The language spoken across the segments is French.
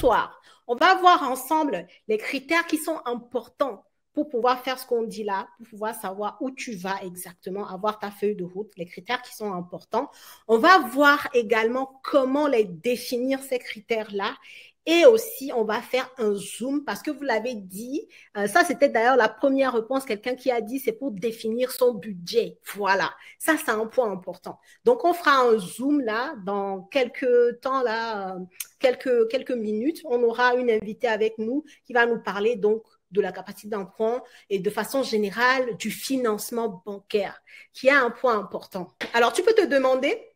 soir, on va voir ensemble les critères qui sont importants pour pouvoir faire ce qu'on dit là, pour pouvoir savoir où tu vas exactement, avoir ta feuille de route, les critères qui sont importants. On va voir également comment les définir, ces critères-là. Et aussi, on va faire un zoom parce que vous l'avez dit, ça c'était d'ailleurs la première réponse, quelqu'un qui a dit c'est pour définir son budget. Voilà, ça c'est un point important. Donc on fera un zoom là dans quelques temps là, quelques minutes. On aura une invitée avec nous qui va nous parler donc de la capacité d'emprunt et de façon générale du financement bancaire, qui est un point important. Alors tu peux te demander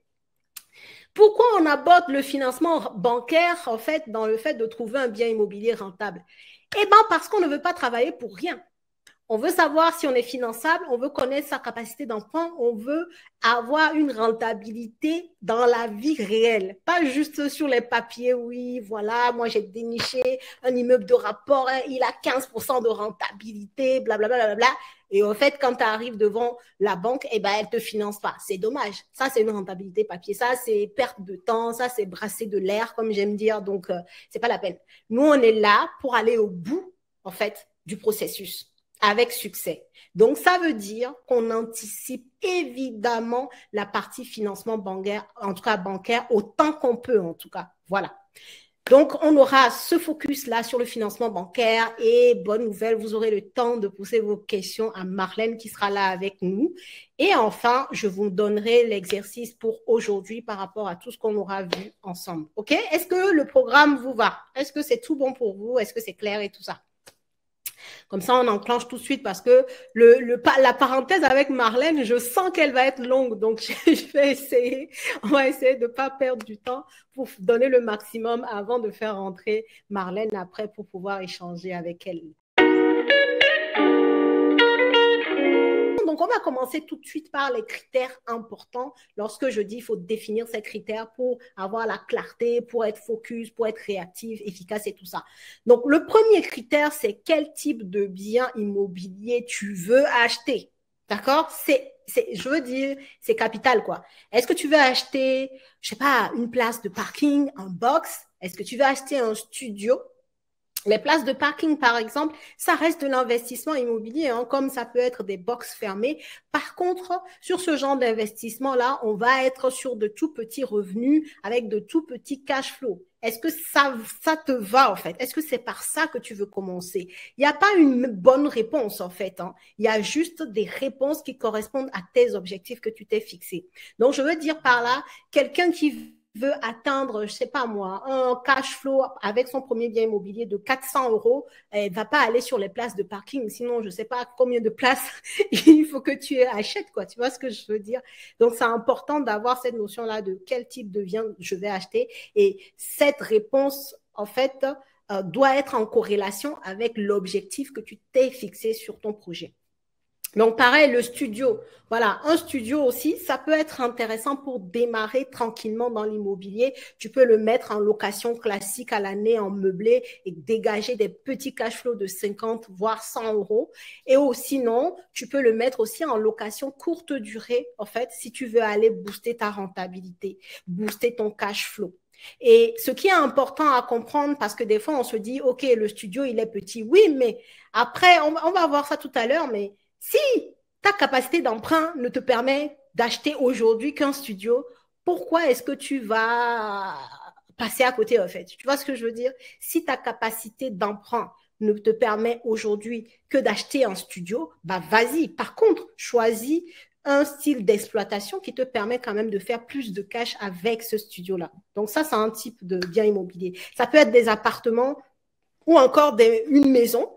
pourquoi on aborde le financement bancaire, en fait, dans le fait de trouver un bien immobilier rentable? Eh bien, parce qu'on ne veut pas travailler pour rien. On veut savoir si on est finançable, on veut connaître sa capacité d'emprunt, on veut avoir une rentabilité dans la vie réelle, pas juste sur les papiers. Oui, voilà, moi j'ai déniché un immeuble de rapport, hein, il a 15% de rentabilité, blablabla. Bla, bla, bla. Et en fait, quand tu arrives devant la banque, eh ben, elle ne te finance pas. C'est dommage. Ça, c'est une rentabilité papier. Ça, c'est perte de temps. Ça, c'est brasser de l'air, comme j'aime dire. Donc, c'est pas la peine. Nous, on est là pour aller au bout, en fait, du processus avec succès. Donc, ça veut dire qu'on anticipe évidemment la partie financement bancaire, en tout cas bancaire, autant qu'on peut, en tout cas. Voilà. Donc, on aura ce focus-là sur le financement bancaire et bonne nouvelle, vous aurez le temps de poser vos questions à Marlène qui sera là avec nous. Et enfin, je vous donnerai l'exercice pour aujourd'hui par rapport à tout ce qu'on aura vu ensemble. OK? Est-ce que le programme vous va? Est-ce que c'est tout bon pour vous? Est-ce que c'est clair et tout ça? Comme ça, on enclenche tout de suite parce que la parenthèse avec Marlène, je sens qu'elle va être longue. Donc, on va essayer de ne pas perdre du temps pour donner le maximum avant de faire rentrer Marlène après pour pouvoir échanger avec elle. Donc, on va commencer tout de suite par les critères importants. Lorsque je dis qu'il faut définir ces critères pour avoir la clarté, pour être focus, pour être réactif, efficace et tout ça. Donc, le premier critère, c'est quel type de bien immobilier tu veux acheter. D'accord? Je veux dire, c'est capital, quoi. Est-ce que tu veux acheter, je sais pas, une place de parking, un box? Est-ce que tu veux acheter un studio? Les places de parking, par exemple, ça reste de l'investissement immobilier, hein, comme ça peut être des box fermées. Par contre, sur ce genre d'investissement-là, on va être sur de tout petits revenus avec de tout petits cash flow. Est-ce que ça te va, en fait? Est-ce que c'est par ça que tu veux commencer? Il n'y a pas une bonne réponse, en fait. Hein. Il y a juste des réponses qui correspondent à tes objectifs que tu t'es fixés. Donc, je veux dire par là, quelqu'un qui veut atteindre, je sais pas moi, un cash flow avec son premier bien immobilier de 400 euros, elle va pas aller sur les places de parking. Sinon, je sais pas combien de places il faut que tu achètes, quoi. Tu vois ce que je veux dire? Donc, c'est important d'avoir cette notion-là de quel type de bien je vais acheter. Et cette réponse, en fait, doit être en corrélation avec l'objectif que tu t'es fixé sur ton projet. Donc, pareil, le studio. Voilà, un studio aussi, ça peut être intéressant pour démarrer tranquillement dans l'immobilier. Tu peux le mettre en location classique à l'année, en meublé et dégager des petits cash flows de 50, voire 100 euros. Et sinon, tu peux le mettre aussi en location courte durée, en fait, si tu veux aller booster ta rentabilité, booster ton cash flow. Et ce qui est important à comprendre, parce que des fois, on se dit, OK, le studio, il est petit. Oui, mais après, on va voir ça tout à l'heure, mais si ta capacité d'emprunt ne te permet d'acheter aujourd'hui qu'un studio, pourquoi est-ce que tu vas passer à côté, en fait? Tu vois ce que je veux dire? Si ta capacité d'emprunt ne te permet aujourd'hui que d'acheter un studio, bah vas-y. Par contre, choisis un style d'exploitation qui te permet quand même de faire plus de cash avec ce studio-là. Donc ça, c'est un type de bien immobilier. Ça peut être des appartements ou encore une maison.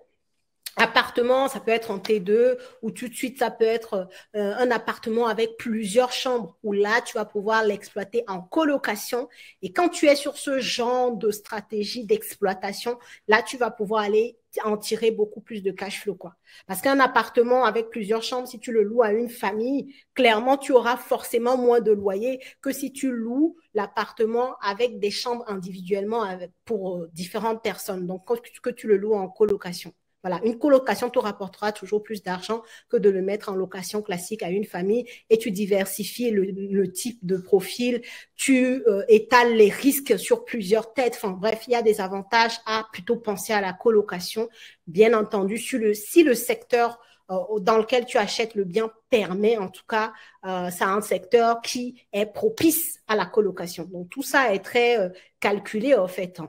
Appartement, ça peut être en T2 ou tout de suite, ça peut être un appartement avec plusieurs chambres où là, tu vas pouvoir l'exploiter en colocation. Et quand tu es sur ce genre de stratégie d'exploitation, là, tu vas pouvoir aller en tirer beaucoup plus de cash flow, quoi. Parce qu'un appartement avec plusieurs chambres, si tu le loues à une famille, clairement, tu auras forcément moins de loyer que si tu loues l'appartement avec des chambres individuellement pour différentes personnes. Donc, que tu le loues en colocation. Voilà, une colocation te rapportera toujours plus d'argent que de le mettre en location classique à une famille et tu diversifies le type de profil, tu étales les risques sur plusieurs têtes. Enfin bref, il y a des avantages à plutôt penser à la colocation. Bien entendu, si le secteur dans lequel tu achètes le bien permet, en tout cas, c'est un secteur qui est propice à la colocation. Donc, tout ça est très calculé, en fait,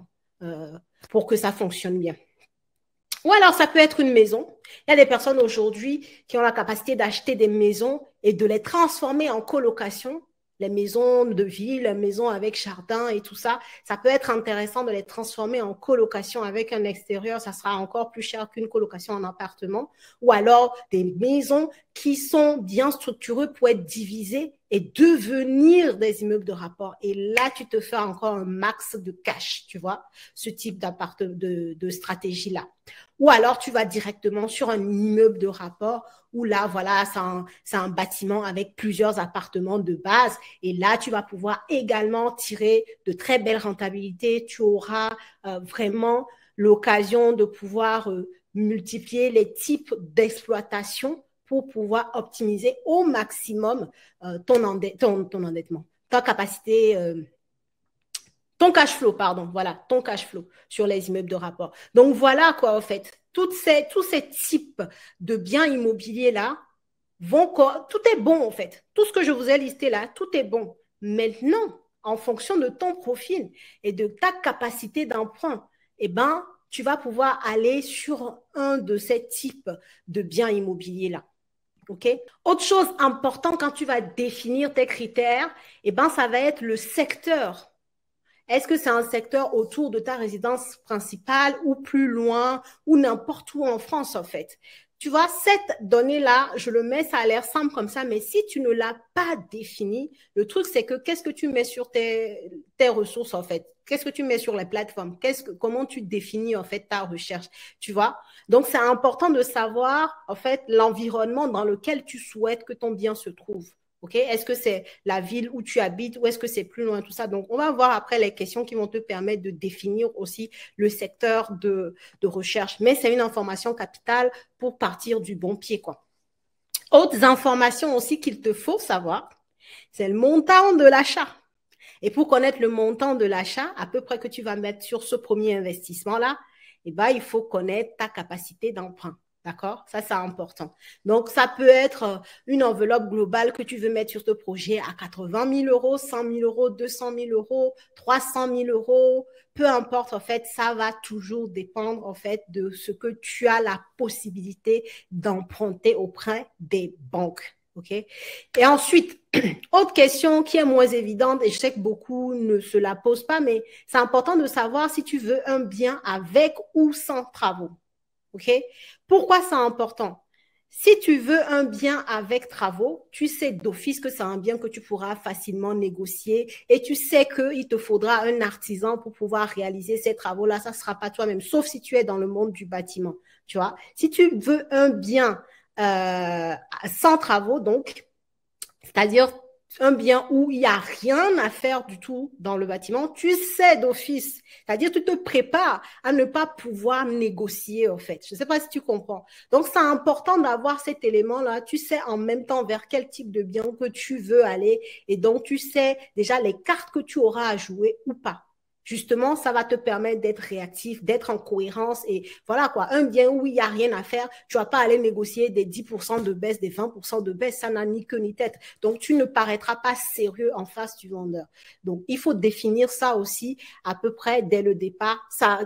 pour que ça fonctionne bien. Ou alors, ça peut être une maison. Il y a des personnes aujourd'hui qui ont la capacité d'acheter des maisons et de les transformer en colocation. Les maisons de ville, les maisons avec jardin et tout ça, ça peut être intéressant de les transformer en colocation avec un extérieur. Ça sera encore plus cher qu'une colocation en appartement. Ou alors des maisons qui sont bien structurées pour être divisées et devenir des immeubles de rapport. Et là, tu te fais encore un max de cash, tu vois, ce type de stratégie-là. Ou alors, tu vas directement sur un immeuble de rapport où là, voilà, c'est un bâtiment avec plusieurs appartements de base. Et là, tu vas pouvoir également tirer de très belles rentabilités. Tu auras vraiment l'occasion de pouvoir multiplier les types d'exploitation pour pouvoir optimiser au maximum ton endettement, ta capacité, ton cash flow, pardon, voilà, ton cash flow sur les immeubles de rapport. Donc voilà quoi, en fait, tous ces types de biens immobiliers là tout est bon en fait. Tout ce que je vous ai listé là, tout est bon. Maintenant, en fonction de ton profil et de ta capacité d'emprunt, eh ben, tu vas pouvoir aller sur un de ces types de biens immobiliers là. Okay? Autre chose importante quand tu vas définir tes critères, eh ben, ça va être le secteur. Est-ce que c'est un secteur autour de ta résidence principale ou plus loin ou n'importe où en France, en fait? Tu vois, cette donnée-là, je le mets, ça a l'air simple comme ça, mais si tu ne l'as pas définie, le truc, c'est que qu'est-ce que tu mets sur tes ressources, en fait? Qu'est-ce que tu mets sur les plateformes? Comment tu définis, en fait, ta recherche? Tu vois? Donc, c'est important de savoir, en fait, l'environnement dans lequel tu souhaites que ton bien se trouve. Okay? Est-ce que c'est la ville où tu habites ou est-ce que c'est plus loin, tout ça? Donc, on va voir après les questions qui vont te permettre de définir aussi le secteur de recherche. Mais c'est une information capitale pour partir du bon pied, quoi. Autres informations aussi qu'il te faut savoir, c'est le montant de l'achat. Et pour connaître le montant de l'achat, à peu près que tu vas mettre sur ce premier investissement-là, eh ben, il faut connaître ta capacité d'emprunt. D'accord? Ça, c'est important. Donc, ça peut être une enveloppe globale que tu veux mettre sur ce projet à 80 000 euros, 100 000 euros, 200 000 euros, 300 000 euros. Peu importe, en fait, ça va toujours dépendre, en fait, de ce que tu as la possibilité d'emprunter auprès des banques. OK? Et ensuite, autre question qui est moins évidente, et je sais que beaucoup ne se la posent pas, mais c'est important de savoir si tu veux un bien avec ou sans travaux. OK? Pourquoi c'est important? Si tu veux un bien avec travaux, tu sais d'office que c'est un bien que tu pourras facilement négocier et tu sais qu'il te faudra un artisan pour pouvoir réaliser ces travaux-là. Ça ne sera pas toi-même, sauf si tu es dans le monde du bâtiment. Tu vois? Si tu veux un bien sans travaux, donc, c'est-à-dire un bien où il n'y a rien à faire du tout dans le bâtiment, tu sais d'office. C'est-à-dire tu te prépares à ne pas pouvoir négocier, en fait. Je ne sais pas si tu comprends. Donc, c'est important d'avoir cet élément-là. Tu sais en même temps vers quel type de bien que tu veux aller. Et donc, tu sais déjà les cartes que tu auras à jouer ou pas. Justement, ça va te permettre d'être réactif, d'être en cohérence et voilà quoi, un bien où il n'y a rien à faire, tu ne vas pas aller négocier des 10% de baisse, des 20% de baisse, ça n'a ni queue ni tête. Donc, tu ne paraîtras pas sérieux en face du vendeur. Donc, il faut définir ça aussi à peu près dès le départ,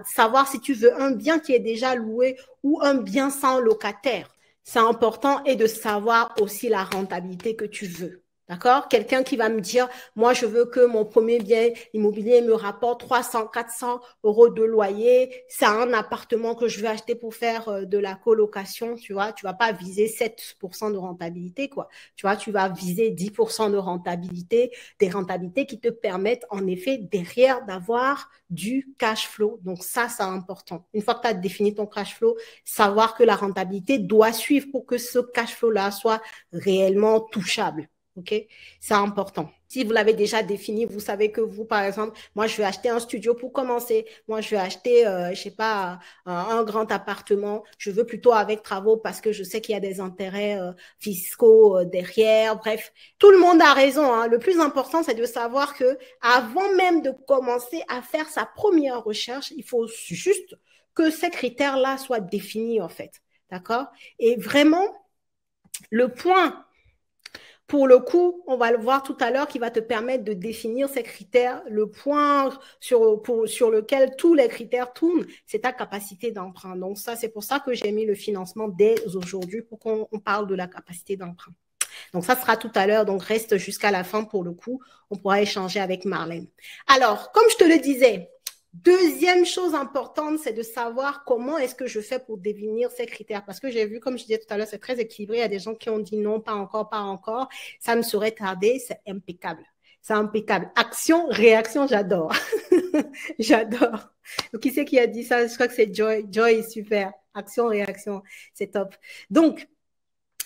savoir si tu veux un bien qui est déjà loué ou un bien sans locataire. C'est important et de savoir aussi la rentabilité que tu veux. D'accord? Quelqu'un qui va me dire, moi, je veux que mon premier bien immobilier me rapporte 300, 400 euros de loyer. C'est un appartement que je veux acheter pour faire de la colocation, tu vois. Tu vas pas viser 7% de rentabilité, quoi. Tu vois, tu vas viser 10% de rentabilité, des rentabilités qui te permettent, en effet, derrière d'avoir du cash flow. Donc, ça, c'est important. Une fois que tu as défini ton cash flow, savoir que la rentabilité doit suivre pour que ce cash flow-là soit réellement touchable. OK? C'est important. Si vous l'avez déjà défini, vous savez que vous, par exemple, moi, je vais acheter un studio pour commencer. Moi, je vais acheter, je sais pas, un grand appartement. Je veux plutôt avec travaux parce que je sais qu'il y a des intérêts fiscaux derrière. Bref, tout le monde a raison, hein. Le plus important, c'est de savoir que avant même de commencer à faire sa première recherche, il faut juste que ces critères-là soient définis, en fait. D'accord? Et vraiment, le point pour le coup, on va le voir tout à l'heure, qui va te permettre de définir ces critères. Le point sur lequel tous les critères tournent, c'est ta capacité d'emprunt. Donc ça, c'est pour ça que j'ai mis le financement dès aujourd'hui pour qu'on parle de la capacité d'emprunt. Donc ça sera tout à l'heure, donc reste jusqu'à la fin pour le coup. On pourra échanger avec Marlène. Alors, comme je te le disais, deuxième chose importante, c'est de savoir comment est-ce que je fais pour définir ces critères. Parce que j'ai vu, comme je disais tout à l'heure, c'est très équilibré. Il y a des gens qui ont dit non, pas encore, pas encore. Ça me serait tardé. C'est impeccable. C'est impeccable. Action, réaction, j'adore. J'adore. Donc, qui c'est qui a dit ça? Je crois que c'est Joy. Joy est super. Action, réaction. C'est top. Donc,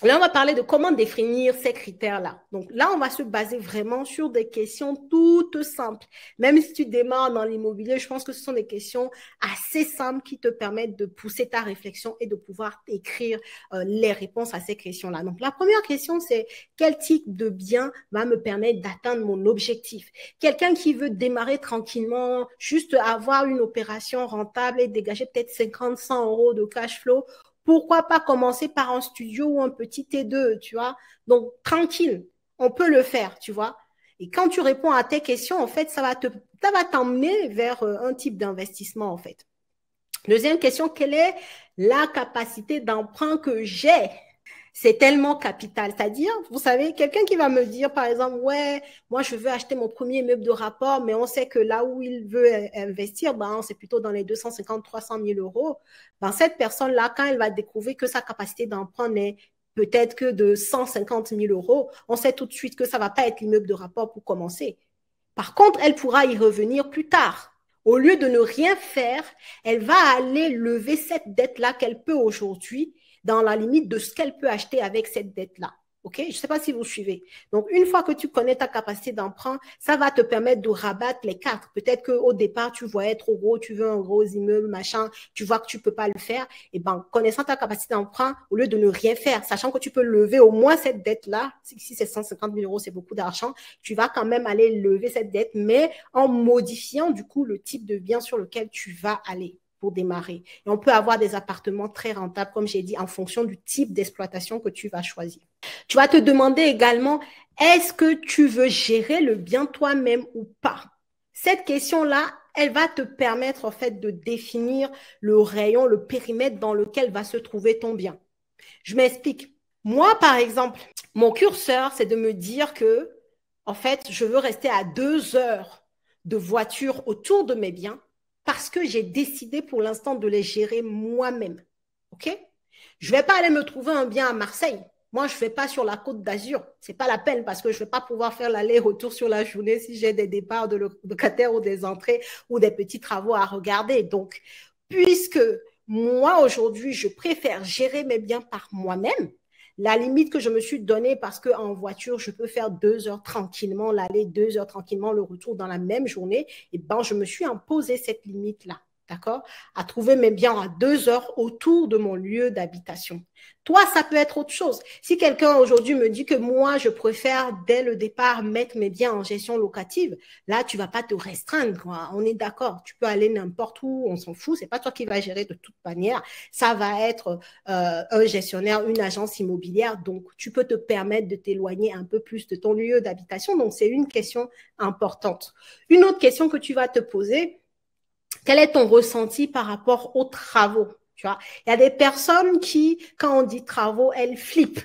là, on va parler de comment définir ces critères-là. Donc là, on va se baser vraiment sur des questions toutes simples. Même si tu démarres dans l'immobilier, je pense que ce sont des questions assez simples qui te permettent de pousser ta réflexion et de pouvoir écrire les réponses à ces questions-là. Donc la première question, c'est quel type de bien va me permettre d'atteindre mon objectif? Quelqu'un qui veut démarrer tranquillement, juste avoir une opération rentable et dégager peut-être 50, 100 euros de cash flow, pourquoi pas commencer par un studio ou un petit T2, tu vois? Donc, tranquille, on peut le faire, tu vois? Et quand tu réponds à tes questions, en fait, ça va t'emmener vers un type d'investissement, en fait. Deuxième question, quelle est la capacité d'emprunt que j'ai? C'est tellement capital. C'est-à-dire, vous savez, quelqu'un qui va me dire, par exemple, ouais, moi, je veux acheter mon premier meuble de rapport, mais on sait que là où il veut investir, ben, c'est plutôt dans les 250, 300 000 euros. Ben, cette personne-là, quand elle va découvrir que sa capacité d'emprunt n'est peut-être que de 150 000 euros, on sait tout de suite que ça ne va pas être l'immeuble de rapport pour commencer. Par contre, elle pourra y revenir plus tard. Au lieu de ne rien faire, elle va aller lever cette dette-là qu'elle peut aujourd'hui dans la limite de ce qu'elle peut acheter avec cette dette-là. OK? Je ne sais pas si vous suivez. Donc, une fois que tu connais ta capacité d'emprunt, ça va te permettre de rabattre les cartes. Peut-être qu'au départ, tu voyais trop gros, tu veux un gros immeuble, machin, tu vois que tu ne peux pas le faire. Et bien, connaissant ta capacité d'emprunt, au lieu de ne rien faire, sachant que tu peux lever au moins cette dette-là, si c'est 150 000 euros, c'est beaucoup d'argent, tu vas quand même aller lever cette dette, mais en modifiant du coup le type de bien sur lequel tu vas aller pour démarrer. Et on peut avoir des appartements très rentables, comme j'ai dit, en fonction du type d'exploitation que tu vas choisir. Tu vas te demander également, est-ce que tu veux gérer le bien toi-même ou pas? Cette question-là, elle va te permettre en fait de définir le rayon, le périmètre dans lequel va se trouver ton bien. Je m'explique. Moi, par exemple, mon curseur, c'est de me dire que, en fait, je veux rester à 2 heures de voiture autour de mes biens parce que j'ai décidé pour l'instant de les gérer moi-même. OK? Je ne vais pas aller me trouver un bien à Marseille. Moi, je ne vais pas sur la côte d'Azur. Ce n'est pas la peine parce que je ne vais pas pouvoir faire l'aller-retour sur la journée si j'ai des départs de locataires ou des entrées ou des petits travaux à regarder. Donc, puisque moi, aujourd'hui, je préfère gérer mes biens par moi-même, la limite que je me suis donnée parce qu'en voiture, je peux faire 2 heures tranquillement, l'aller, 2 heures tranquillement, le retour dans la même journée, et ben, je me suis imposé cette limite-là. D'accord? À trouver mes biens à 2 heures autour de mon lieu d'habitation. Toi, ça peut être autre chose. Si quelqu'un aujourd'hui me dit que moi, je préfère dès le départ mettre mes biens en gestion locative, là, tu vas pas te restreindre, quoi. On est d'accord. Tu peux aller n'importe où, on s'en fout. C'est pas toi qui vas gérer de toute manière. Ça va être un gestionnaire, une agence immobilière. Donc, tu peux te permettre de t'éloigner un peu plus de ton lieu d'habitation. Donc, c'est une question importante. Une autre question que tu vas te poser, quel est ton ressenti par rapport aux travaux? Tu vois, il y a des personnes qui, quand on dit travaux, elles flippent.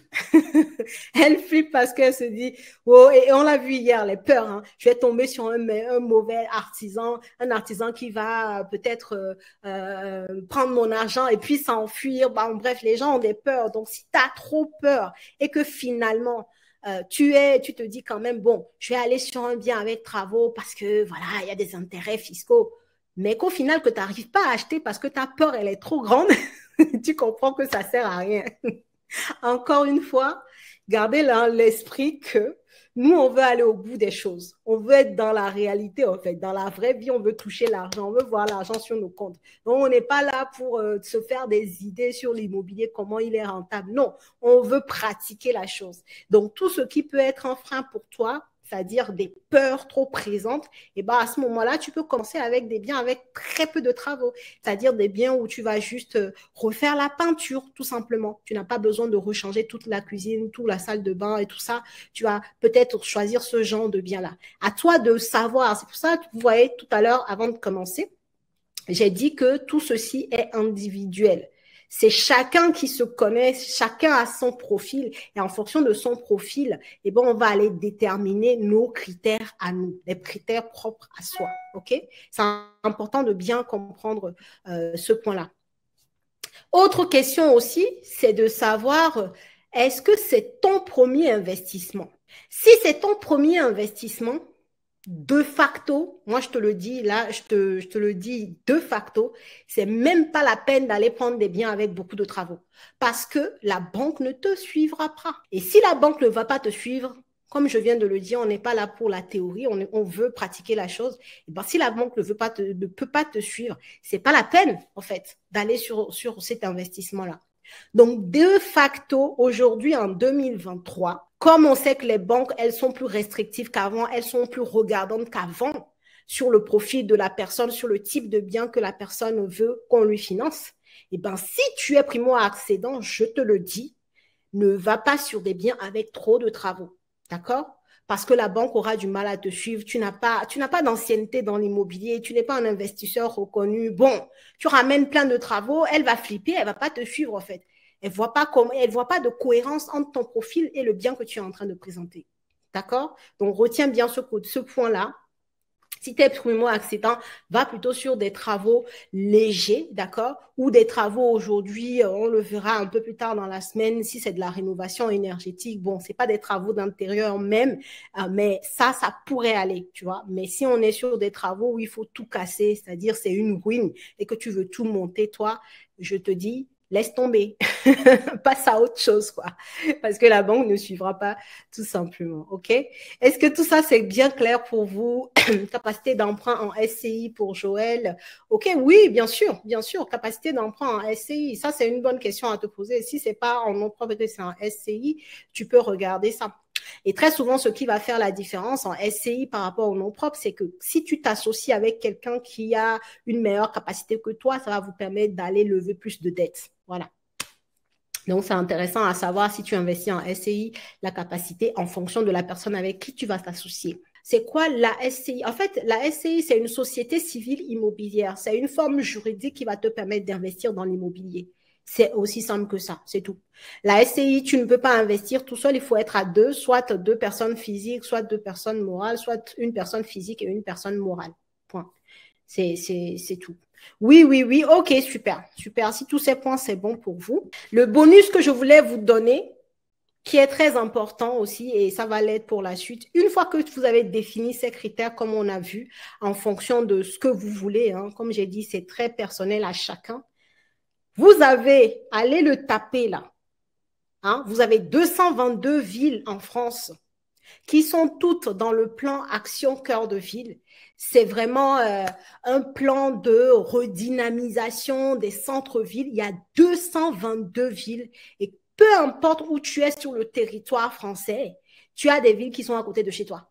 Elles flippent parce qu'elles se disent, oh, et on l'a vu hier, les peurs, hein, je vais tomber sur un mauvais artisan, un artisan qui va peut-être prendre mon argent et puis s'enfuir. Bon, bref, les gens ont des peurs. Donc, si tu as trop peur et que finalement, tu te dis quand même, bon, je vais aller sur un bien avec travaux parce que voilà, il y a des intérêts fiscaux, mais qu'au final, que tu n'arrives pas à acheter parce que ta peur, elle est trop grande, tu comprends que ça ne sert à rien. Encore une fois, gardez l'esprit que Nous, on veut aller au bout des choses. On veut être dans la réalité, en fait. Dans la vraie vie, on veut toucher l'argent. On veut voir l'argent sur nos comptes. Donc, on n'est pas là pour se faire des idées sur l'immobilier, comment il est rentable. Non, on veut pratiquer la chose. Donc, tout ce qui peut être un frein pour toi, c'est-à-dire des peurs trop présentes, et ben à ce moment-là, tu peux commencer avec des biens avec très peu de travaux, c'est-à-dire des biens où tu vas juste refaire la peinture, tout simplement. Tu n'as pas besoin de rechanger toute la cuisine, toute la salle de bain et tout ça. Tu vas peut-être choisir ce genre de bien-là. À toi de savoir. C'est pour ça que vous voyez tout à l'heure, avant de commencer, j'ai dit que tout ceci est individuel. C'est chacun qui se connaît, chacun a son profil et en fonction de son profil, eh ben, on va aller déterminer nos critères à nous, les critères propres à soi. Ok? C'est important de bien comprendre ce point-là. Autre question aussi, c'est de savoir est-ce que c'est ton premier investissement? Si c'est ton premier investissement, de facto, moi je te le dis, là, je te le dis de facto, c'est même pas la peine d'aller prendre des biens avec beaucoup de travaux parce que la banque ne te suivra pas. Et si la banque ne va pas te suivre, comme je viens de le dire, on n'est pas là pour la théorie, on veut pratiquer la chose. Et ben, si la banque ne peut pas te suivre, c'est pas la peine, en fait, d'aller sur cet investissement-là. Donc, de facto, aujourd'hui, en 2023, comme on sait que les banques, elles sont plus restrictives qu'avant, elles sont plus regardantes qu'avant sur le profil de la personne, sur le type de bien que la personne veut qu'on lui finance, et ben, si tu es primo-accédant, je te le dis, ne va pas sur des biens avec trop de travaux. D'accord? Parce que la banque aura du mal à te suivre. Tu n'as pas d'ancienneté dans l'immobilier. Tu n'es pas un investisseur reconnu. Bon, tu ramènes plein de travaux. Elle va flipper. Elle va pas te suivre, en fait. Elle voit pas de cohérence entre ton profil et le bien que tu es en train de présenter. D'accord? Donc, retiens bien ce point-là. Si tu es primo-accédant, va plutôt sur des travaux légers, d'accord? Ou des travaux aujourd'hui, on le verra un peu plus tard dans la semaine, si c'est de la rénovation énergétique. Bon, c'est pas des travaux d'intérieur même, mais ça pourrait aller, tu vois. Mais si on est sur des travaux où il faut tout casser, c'est-à-dire c'est une ruine et que tu veux tout monter, toi, je te dis, laisse tomber. Passe à autre chose, quoi. Parce que la banque ne suivra pas, tout simplement. OK? Est-ce que tout ça, c'est bien clair pour vous? Capacité d'emprunt en SCI pour Joël. OK, oui, bien sûr, bien sûr. Capacité d'emprunt en SCI. Ça, c'est une bonne question à te poser. Si c'est pas en nom propre et que c'est en SCI, tu peux regarder ça. Et très souvent, ce qui va faire la différence en SCI par rapport au nom propre, c'est que si tu t'associes avec quelqu'un qui a une meilleure capacité que toi, ça va vous permettre d'aller lever plus de dettes. Voilà. Donc, c'est intéressant à savoir si tu investis en SCI, la capacité en fonction de la personne avec qui tu vas t'associer. C'est quoi la SCI? En fait, la SCI, c'est une société civile immobilière. C'est une forme juridique qui va te permettre d'investir dans l'immobilier. C'est aussi simple que ça, c'est tout. La SCI, tu ne peux pas investir tout seul, il faut être à deux, soit deux personnes physiques, soit deux personnes morales, soit une personne physique et une personne morale. Point. C'est tout. Oui, oui, oui. OK, super. Super. Si tous ces points, c'est bon pour vous. Le bonus que je voulais vous donner, qui est très important aussi, et ça va l'être pour la suite, une fois que vous avez défini ces critères, comme on a vu, en fonction de ce que vous voulez, hein, comme j'ai dit, c'est très personnel à chacun, vous avez, allez le taper là, hein, vous avez 222 villes en France qui sont toutes dans le plan Action Cœur de Ville. C'est vraiment un plan de redynamisation des centres-villes. Il y a 222 villes et peu importe où tu es sur le territoire français, tu as des villes qui sont à côté de chez toi.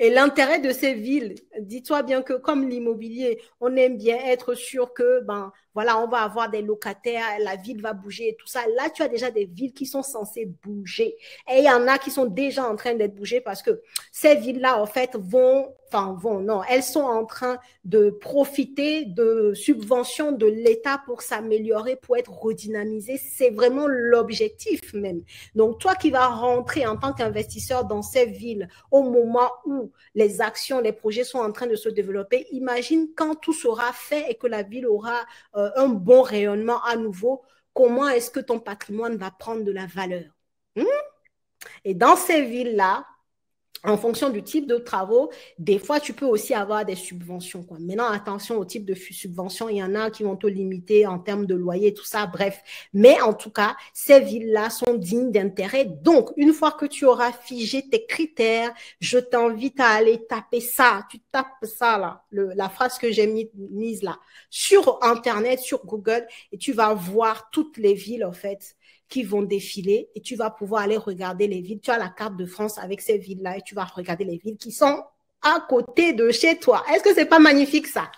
Et l'intérêt de ces villes, dis-toi bien que comme l'immobilier, on aime bien être sûr que, ben, voilà, on va avoir des locataires, la ville va bouger et tout ça. Là, tu as déjà des villes qui sont censées bouger. Et il y en a qui sont déjà en train d'être bougées parce que ces villes-là, en fait, non, elles sont en train de profiter de subventions de l'État pour s'améliorer, pour être redynamisées. C'est vraiment l'objectif même. Donc, toi qui vas rentrer en tant qu'investisseur dans ces villes au moment où les actions, les projets sont en train de se développer, imagine quand tout sera fait et que la ville aura un bon rayonnement à nouveau, comment est-ce que ton patrimoine va prendre de la valeur? Et dans ces villes-là, en fonction du type de travaux, des fois, tu peux aussi avoir des subventions, quoi. Maintenant, attention au type de subvention. Il y en a qui vont te limiter en termes de loyer, tout ça, bref. Mais en tout cas, ces villes-là sont dignes d'intérêt. Donc, une fois que tu auras figé tes critères, je t'invite à aller taper ça. Tu tapes ça, là, la phrase que j'ai mise là, sur Internet, sur Google, et tu vas voir toutes les villes, en fait, qui vont défiler et tu vas pouvoir aller regarder les villes. Tu as la carte de France avec ces villes-là et tu vas regarder les villes qui sont à côté de chez toi. Est-ce que c'est pas magnifique ça?